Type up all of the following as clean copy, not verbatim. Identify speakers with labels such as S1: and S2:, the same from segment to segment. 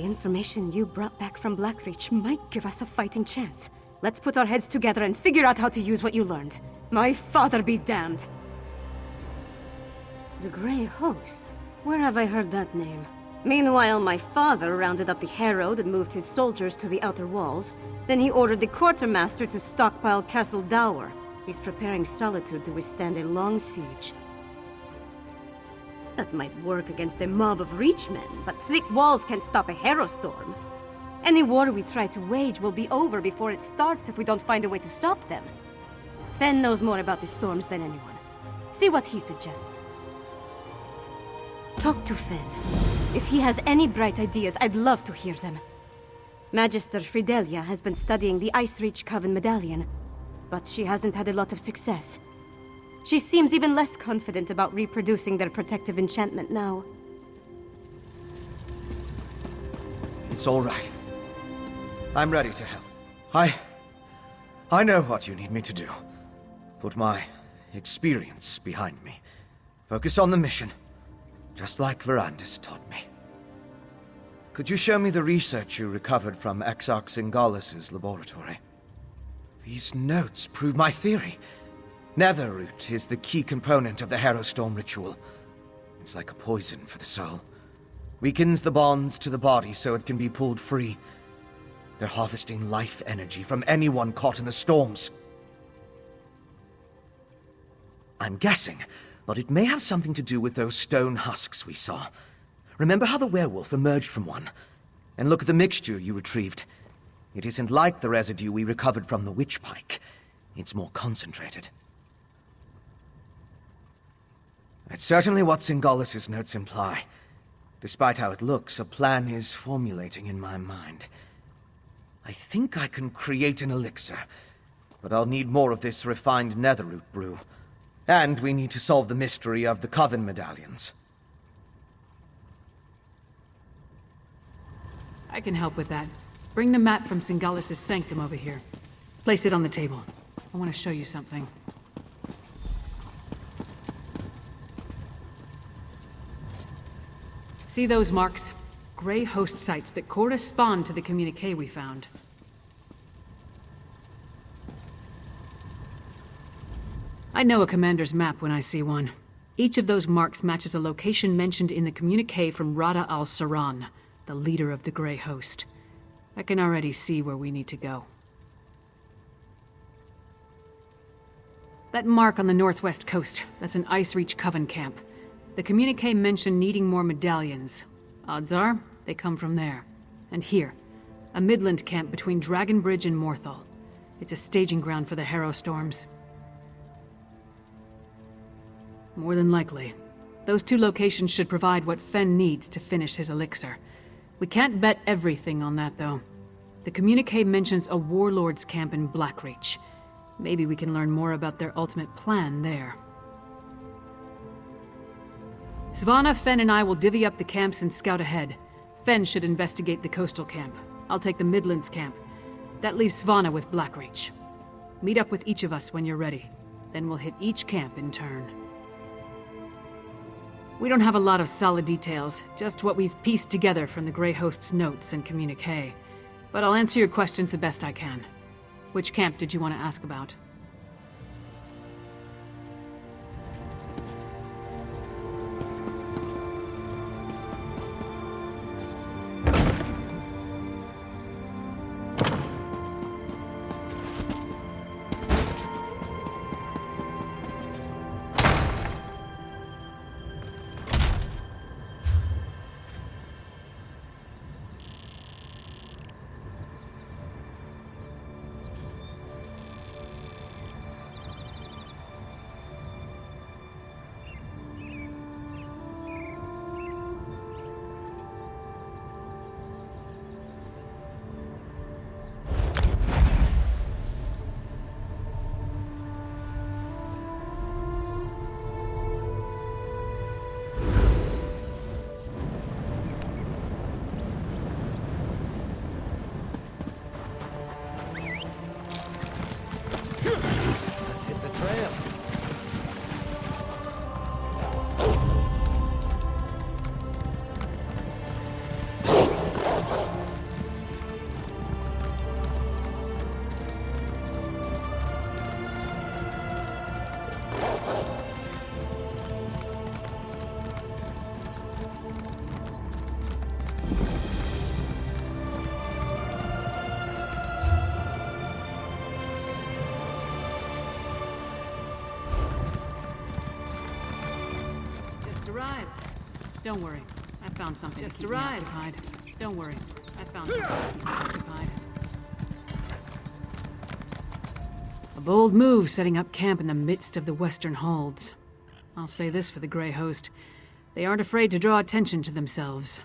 S1: The information you brought back from Blackreach might give us a fighting chance. Let's put our heads together and figure out how to use what you learned. My father be damned! The Grey Host? Where have I heard that name? Meanwhile, my father rounded up the Herald and moved his soldiers to the outer walls. Then he ordered the Quartermaster to stockpile Castle Dower. He's preparing Solitude to withstand a long siege. That might work against a mob of Reachmen, but thick walls can't stop a Herostorm. Any war we try to wage will be over before it starts if we don't find a way to stop them. Fen knows more about the storms than anyone. See what he suggests. Talk to Fen. If he has any bright ideas, I'd love to hear them. Magister Fridelia has been studying the Ice Reach Coven medallion, but she hasn't had a lot of success. She seems even less confident about reproducing their protective enchantment now.
S2: It's all right. I'm ready to help. I know what you need me to do. Put my experience behind me. Focus on the mission, just like Verandis taught me. Could you show me the research you recovered from Exarch Singalis' laboratory? These notes prove my theory. Netherroot is the key component of the Herostorm ritual. It's like a poison for the soul. Weakens the bonds to the body so it can be pulled free. They're harvesting life energy from anyone caught in the storms. I'm guessing, but it may have something to do with those stone husks we saw. Remember how the werewolf emerged from one? And look at the mixture you retrieved. It isn't like the residue we recovered from the witch pike. It's more concentrated. It's certainly what Singalis' notes imply. Despite how it looks, a plan is formulating in my mind. I think I can create an elixir, but I'll need more of this refined netherroot brew. And we need to solve the mystery of the Coven medallions.
S3: I can help with that. Bring the map from Singalis' sanctum over here. Place it on the table. I want to show you something. See those marks? Grey Host sites that correspond to the communique we found. I know a commander's map when I see one. Each of those marks matches a location mentioned in the communique from Rada al-Saran, the leader of the Grey Host. I can already see where we need to go. That mark on the northwest coast, that's an Ice Reach Coven camp. The communique mentioned needing more medallions. Odds are, they come from there. And here, a Midland camp between Dragonbridge and Morthal. It's a staging ground for the Herostorms. More than likely. Those two locations should provide what Fen needs to finish his elixir. We can't bet everything on that, though. The communique mentions a warlord's camp in Blackreach. Maybe we can learn more about their ultimate plan there. Svanna, Fen, and I will divvy up the camps and scout ahead. Fen should investigate the coastal camp. I'll take the Midlands camp. That leaves Svanna with Blackreach. Meet up with each of us when you're ready. Then we'll hit each camp in turn. We don't have a lot of solid details, just what we've pieced together from the Grey Host's notes and communique. But I'll answer your questions the best I can. Which camp did you want to ask about? arrived. Don't worry. I found something to keep me occupied. Don't worry. I found something to keep me occupied. A bold move setting up camp in the midst of the Western Holds. I'll say this for the Grey Host. They aren't afraid to draw attention to themselves.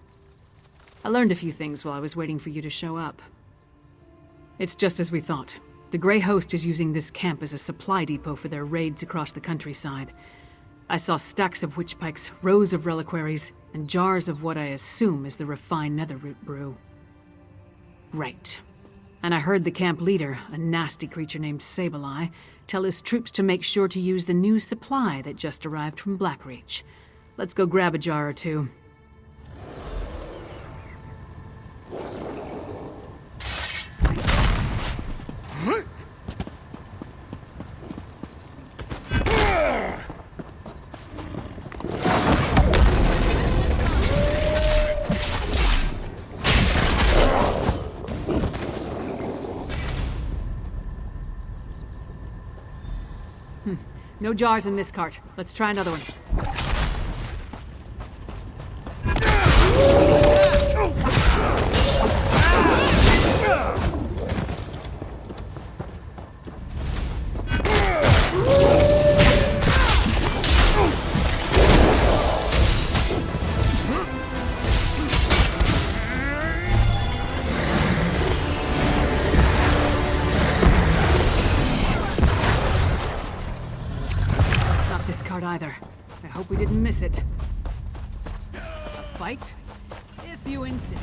S3: I learned a few things while I was waiting for you to show up. It's just as we thought. The Grey Host is using this camp as a supply depot for their raids across the countryside. I saw stacks of witch pikes, rows of reliquaries, and jars of what I assume is the refined netherroot brew. Right. And I heard the camp leader, a nasty creature named Sableye, tell his troops to make sure to use the new supply that just arrived from Blackreach. Let's go grab a jar or two. No jars in this cart. Let's try another one. Either. I hope we didn't miss it. A fight? If you insist.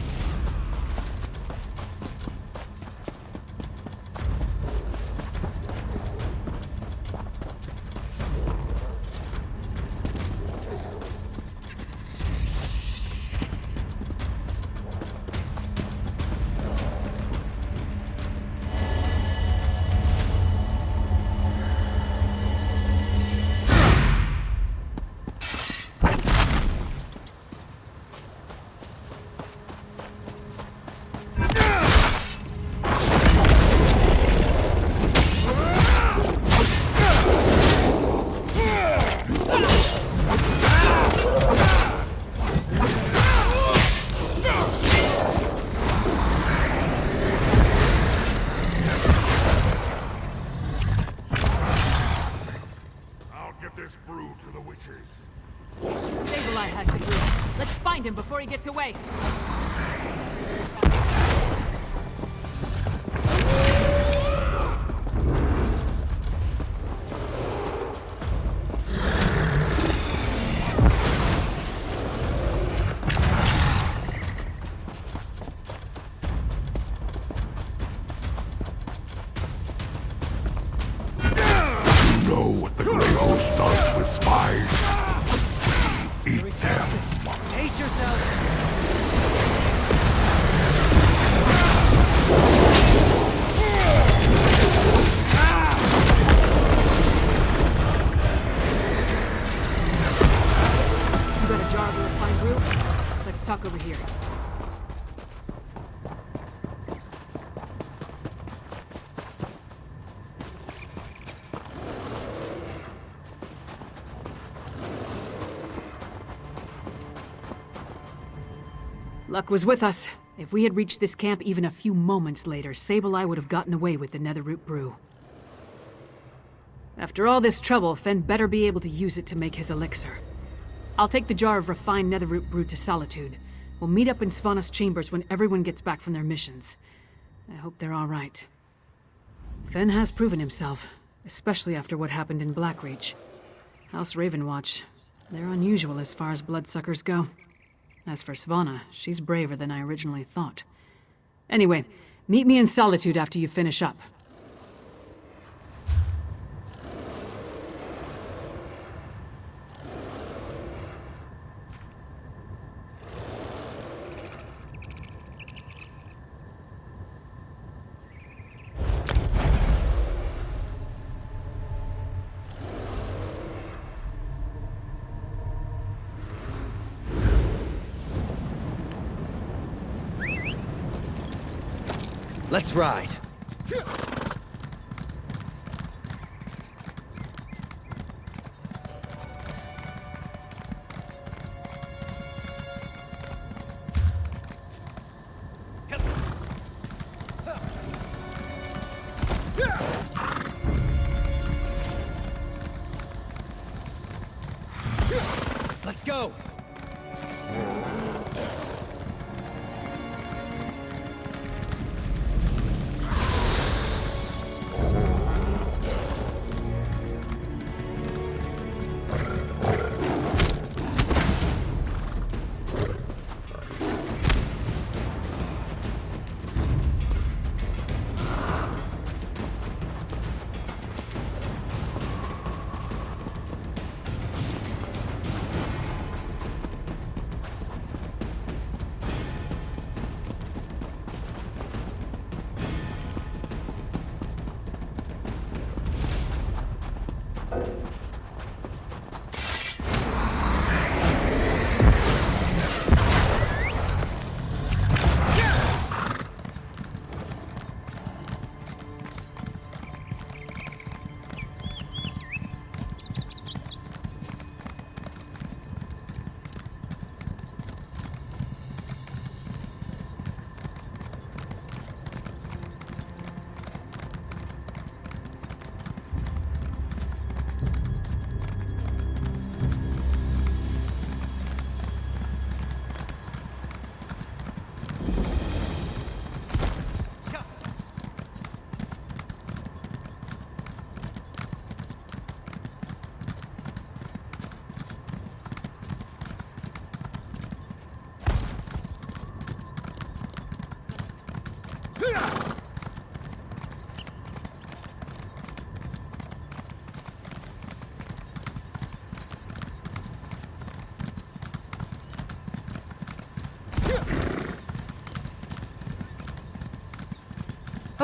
S3: Sableye has the brew. Let's find him before he gets away. Over here. Luck was with us. If we had reached this camp even a few moments later, Sableye would have gotten away with the netherroot brew. After all this trouble, Fen better be able to use it to make his elixir. I'll take the jar of refined netherroot brew to Solitude. We'll meet up in Svanna's chambers when everyone gets back from their missions. I hope they're all right. Fen has proven himself, especially after what happened in Blackreach. House Ravenwatch, they're unusual as far as bloodsuckers go. As for Svanna, she's braver than I originally thought. Anyway, meet me in Solitude after you finish up.
S2: Let's ride. Let's go!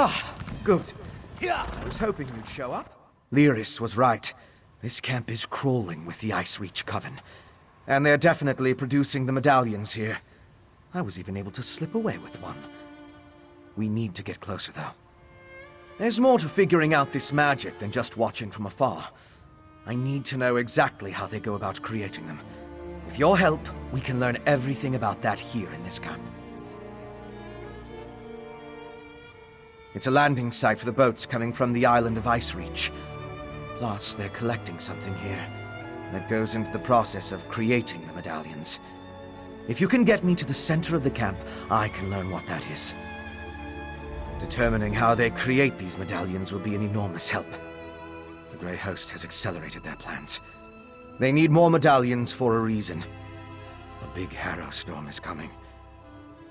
S2: Ah, good. I was hoping you'd show up. Lyris was right. This camp is crawling with the Ice Reach Coven. And they're definitely producing the medallions here. I was even able to slip away with one. We need to get closer, though. There's more to figuring out this magic than just watching from afar. I need to know exactly how they go about creating them. With your help, we can learn everything about that here in this camp. It's a landing site for the boats coming from the island of Ice Reach. Plus, they're collecting something here that goes into the process of creating the medallions. If you can get me to the center of the camp, I can learn what that is. Determining how they create these medallions will be an enormous help. The Grey Host has accelerated their plans. They need more medallions for a reason. A big harrow storm is coming.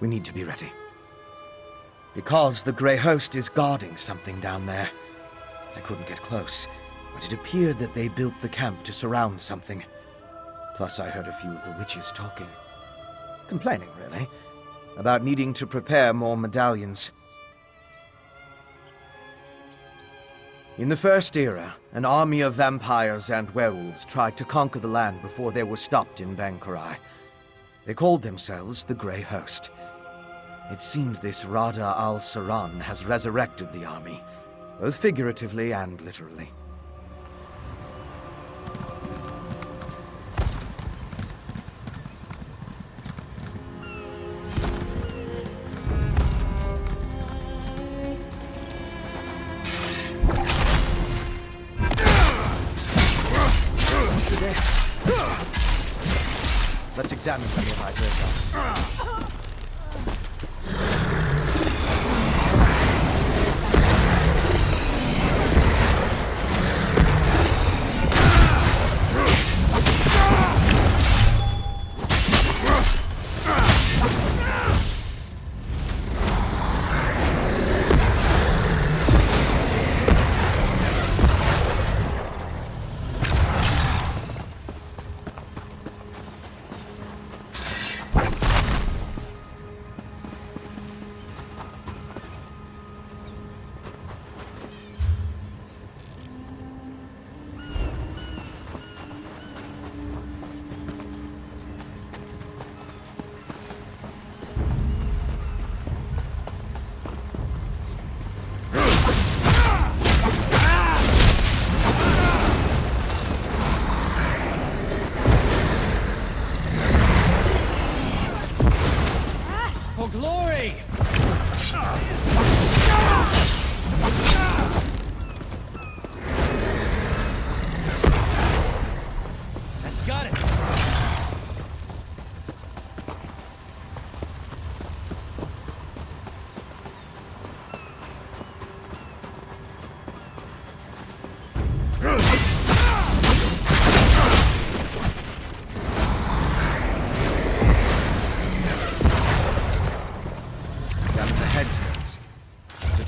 S2: We need to be ready. Because the Grey Host is guarding something down there. I couldn't get close, but it appeared that they built the camp to surround something. Plus, I heard a few of the witches talking. Complaining, really, about needing to prepare more medallions. In the First Era, an army of vampires and werewolves tried to conquer the land before they were stopped in Bankurai. They called themselves the Grey Host. It seems this Rada al-Saran has resurrected the army, both figuratively and literally. Let's examine the nearby graveyard.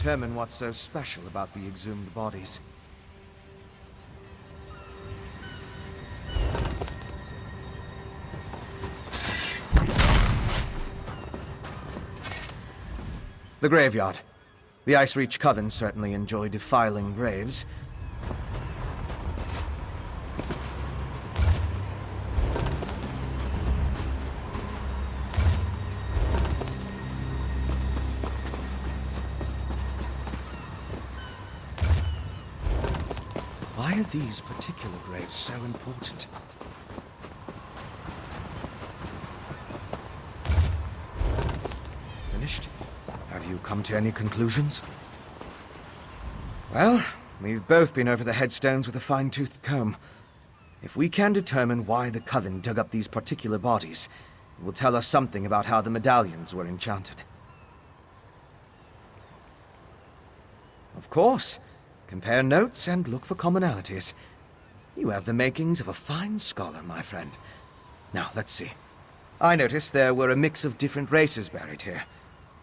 S2: determine what's so special about the exhumed bodies. The graveyard. The Ice Reach Coven certainly enjoy defiling graves. Why are these particular graves so important? Finished? Have you come to any conclusions? Well, we've both been over the headstones with a fine-toothed comb. If we can determine why the Coven dug up these particular bodies, it will tell us something about how the medallions were enchanted. Of course. Compare notes and look for commonalities. You have the makings of a fine scholar, my friend. Now, let's see. I noticed there were a mix of different races buried here.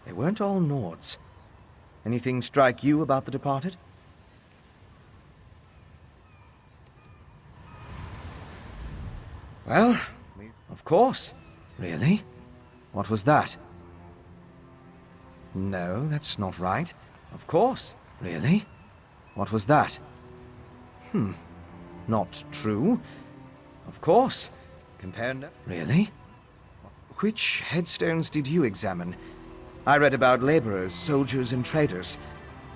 S2: They weren't all Nords. Anything strike you about the departed? Well, of course. Really? What was that? No, that's not right. Of course. Really? What was that? Not true. Of course. Compare no... Really? Which headstones did you examine? I read about laborers, soldiers, and traders.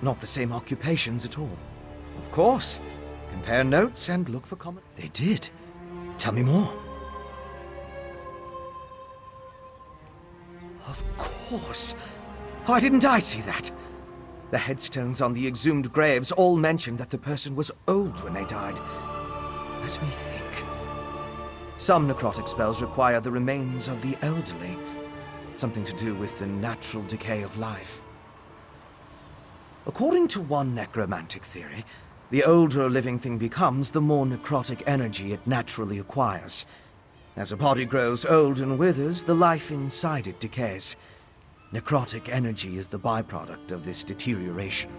S2: Not the same occupations at all. Of course. Compare notes and look for common... They did. Tell me more. Of course. Why didn't I see that? The headstones on the exhumed graves all mentioned that the person was old when they died. Let me think. Some necrotic spells require the remains of the elderly. Something to do with the natural decay of life. According to one necromantic theory, the older a living thing becomes, the more necrotic energy it naturally acquires. As a body grows old and withers, the life inside it decays. Necrotic energy is the byproduct of this deterioration.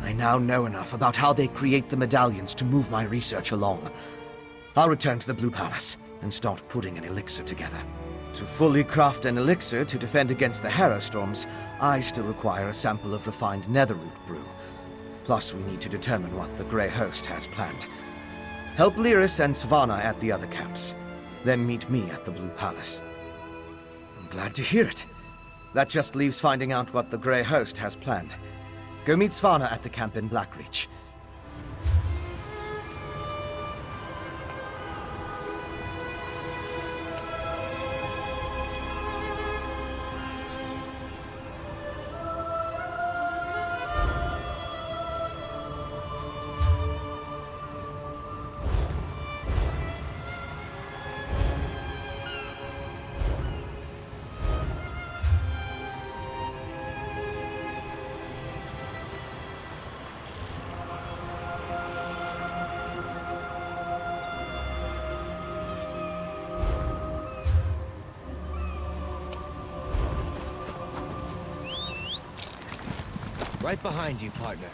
S2: I now know enough about how they create the medallions to move my research along. I'll return to the Blue Palace and start putting an elixir together. To fully craft an elixir to defend against the Harrow Storms, I still require a sample of refined netherroot brew. Plus, we need to determine what the Grey Host has planned. Help Lyris and Svanna at the other camps. Then meet me at the Blue Palace. I'm glad to hear it. That just leaves finding out what the Grey Host has planned. Go meet Svanna at the camp in Blackreach.
S4: Right behind you, partner.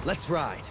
S4: Let's ride.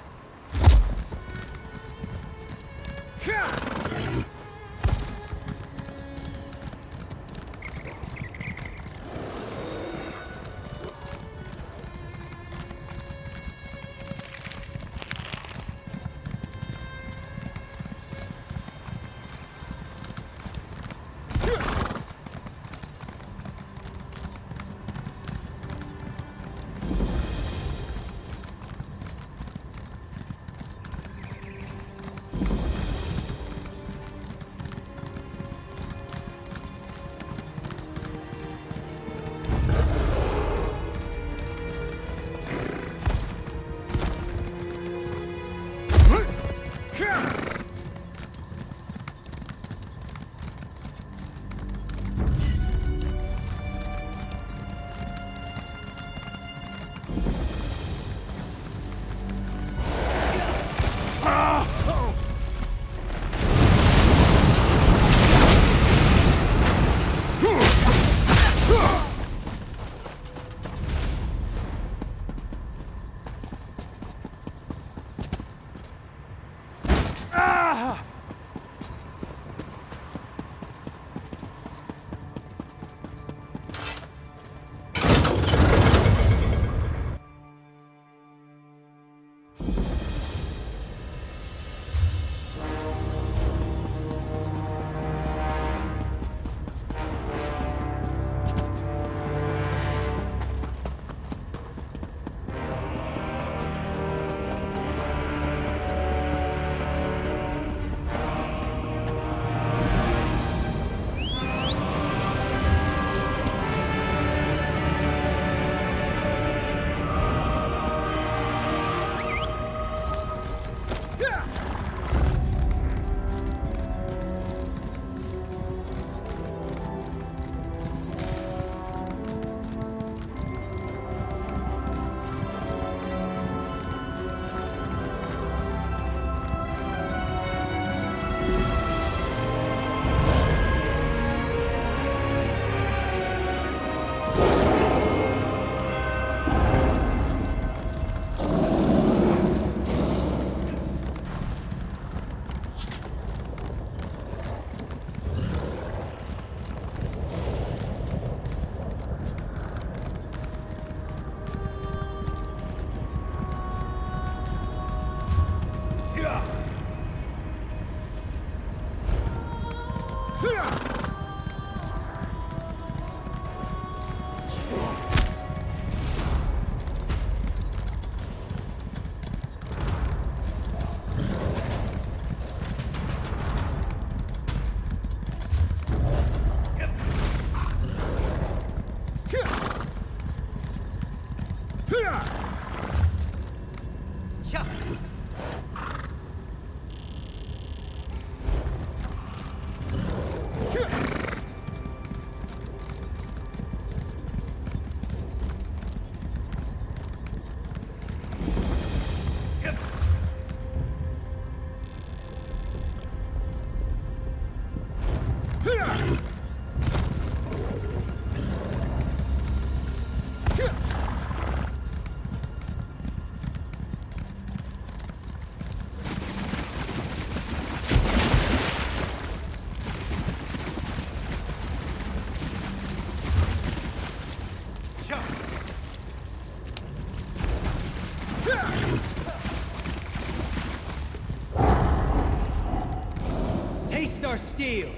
S4: Taste our steel!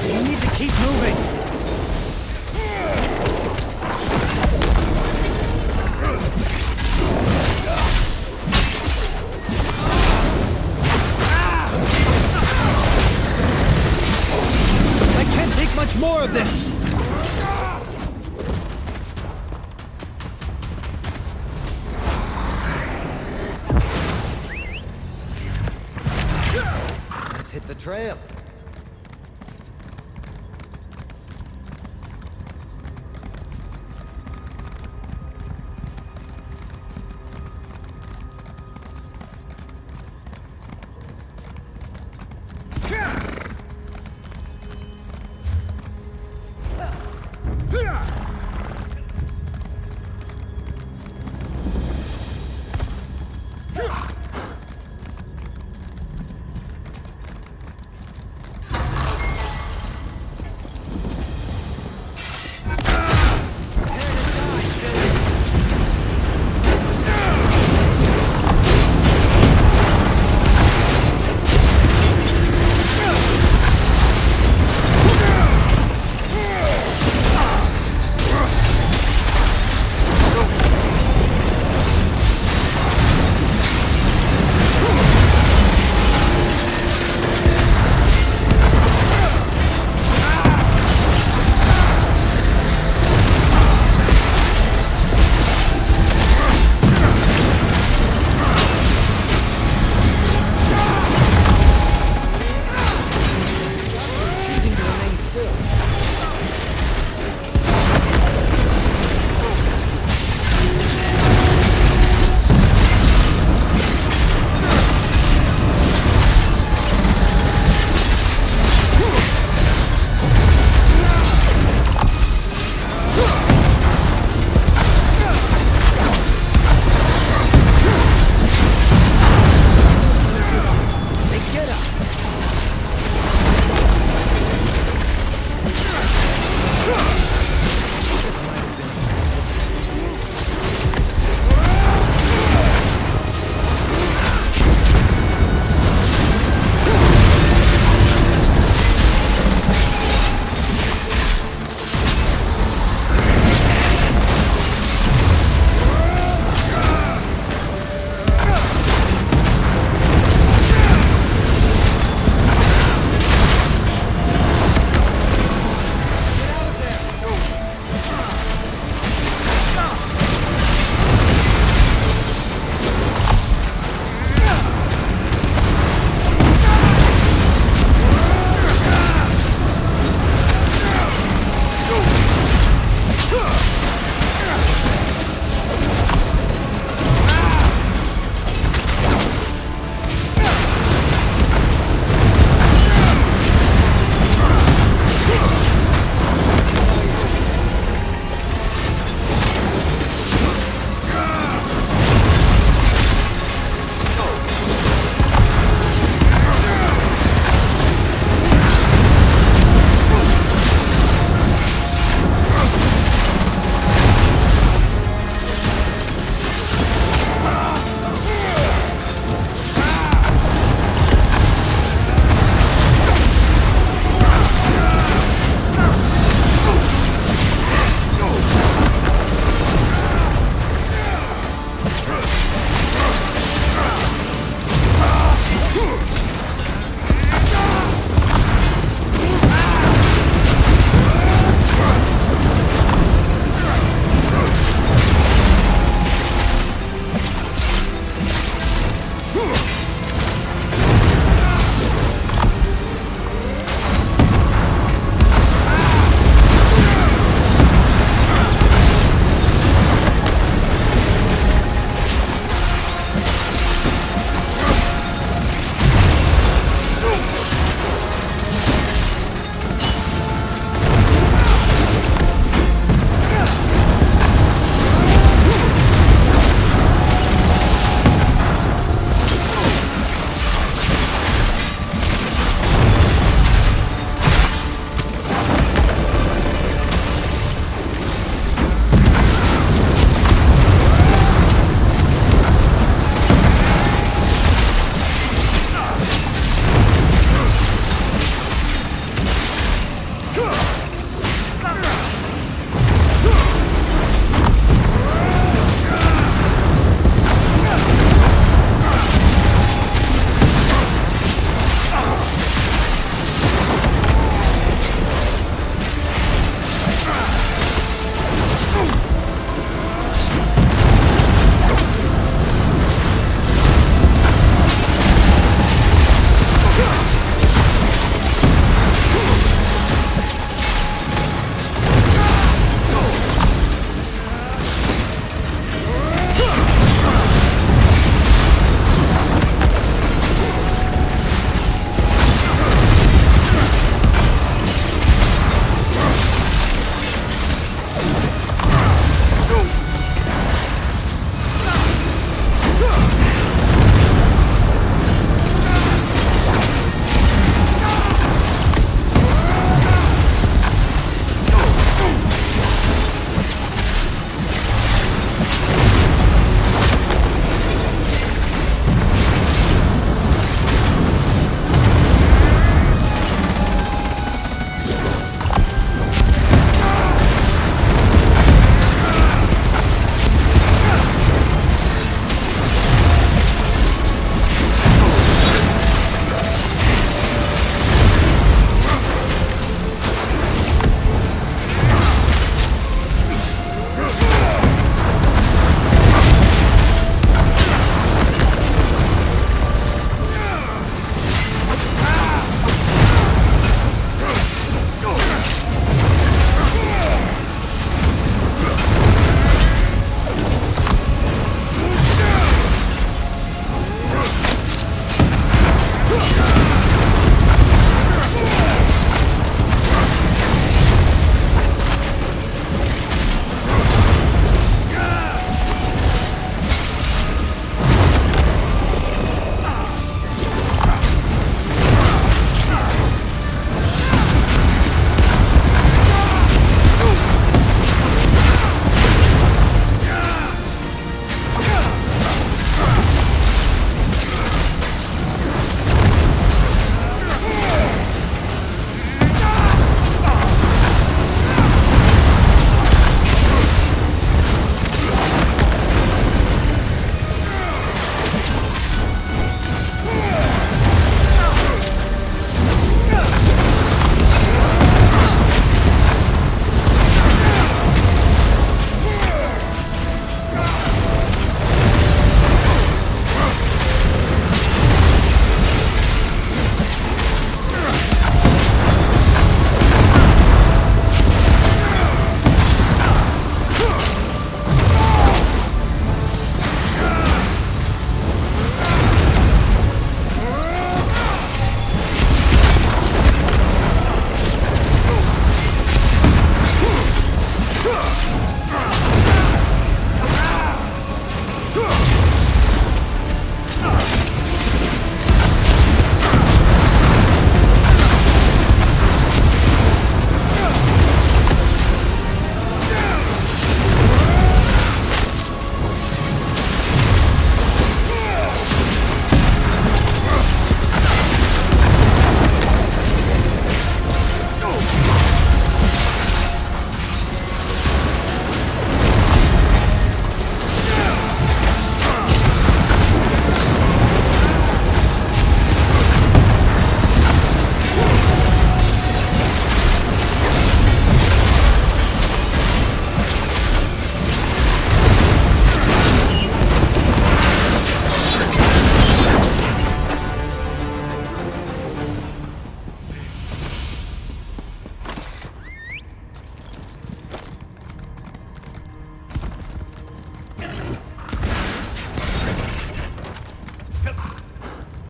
S4: We need to keep moving! I can't take much more of this! Let's hit the trail.